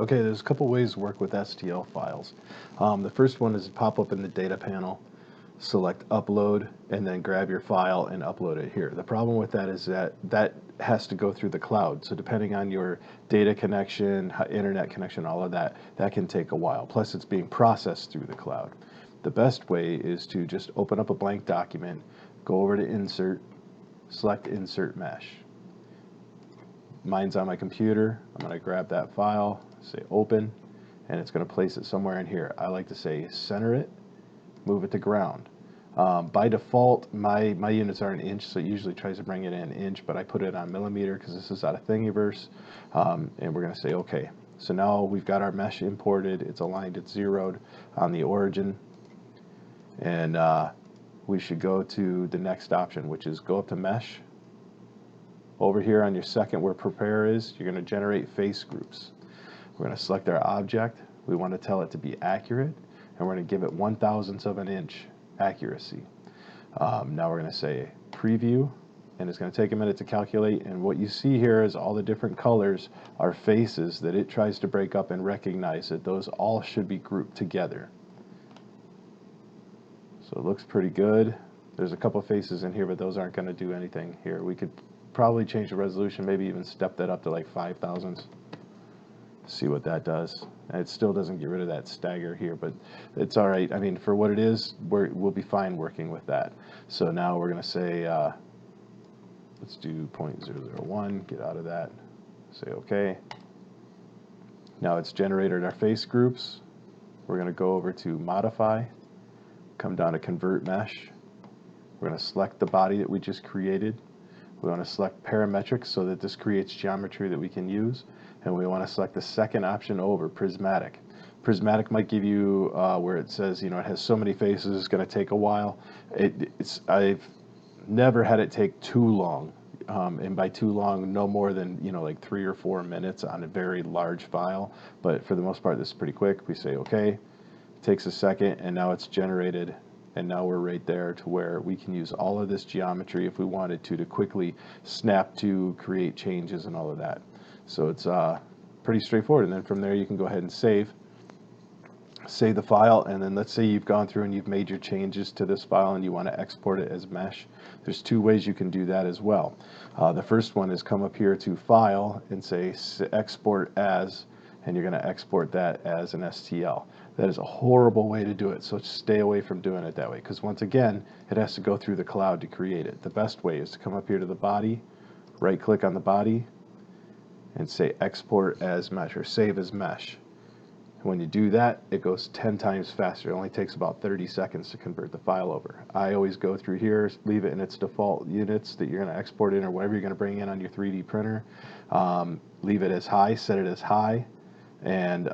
Okay, there's a couple ways to work with STL files. The first one is to pop up in the data panel, select upload, and then grab your file and upload it here. The problem with that is that that has to go through the cloud. So depending on your data connection, internet connection, all of that, that can take a while. Plus it's being processed through the cloud. The best way is to just open up a blank document, go over to Insert, select Insert Mesh. Mine's on my computer. I'm going to grab that file, say open, and it's going to place it somewhere in here. I like to say center it, move it to ground. By default, my units are an inch, so it usually tries to bring it in an inch, but I put it on millimeter because this is out of Thingiverse, and we're going to say OK. So now we've got our mesh imported. It's aligned, it's zeroed on the origin, and we should go to the next option, which is go up to Mesh. Over here on your second where prepare is, you're going to generate face groups. We're going to select our object. We want to tell it to be accurate, and we're going to give it 1/1000th of an inch accuracy. Now we're going to say preview, and it's going to take a minute to calculate, and what you see here is all the different colors are faces that it tries to break up and recognize that those all should be grouped together. So it looks pretty good. There's a couple faces in here, but those aren't going to do anything here. We could probably change the resolution, maybe even step that up to like 5/1000. See what that does. And it still doesn't get rid of that stagger here, but it's all right. I mean, for what it is, we'll be fine working with that. So now we're going to say, let's do 0.001, get out of that, say OK. Now it's generated our face groups. We're going to go over to Modify, come down to Convert Mesh. We're going to select the body that we just created. We want to select parametric so that this creates geometry that we can use, and we want to select the second option over, prismatic. Prismatic might give you where it says, it has so many faces, it's going to take a while. I've never had it take too long, and by too long, no more than like 3 or 4 minutes on a very large file. But for the most part, this is pretty quick. We say OK. It takes a second, and now it's generated. And now we're right there to where we can use all of this geometry if we wanted to quickly snap to create changes and all of that. So it's pretty straightforward. And then from there you can go ahead and save the file, and then let's say you've gone through and you've made your changes to this file and you want to export it as mesh. There's 2 ways you can do that as well. The first one is come up here to File and say Export As, and you're going to export that as an STL. That is a horrible way to do it, so stay away from doing it that way, because once again, it has to go through the cloud to create it. The best way is to come up here to the body, right click on the body, and say Export as Mesh, or Save as Mesh. When you do that, it goes 10 times faster. It only takes about 30 seconds to convert the file over. I always go through here, leave it in its default units that you're going to export in, or whatever you're going to bring in on your 3D printer. Leave it as high, set it as high, and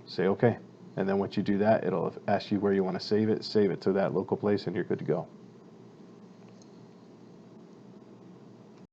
say OK. And then once you do that, it'll ask you where you want to save it to that local place, and you're good to go.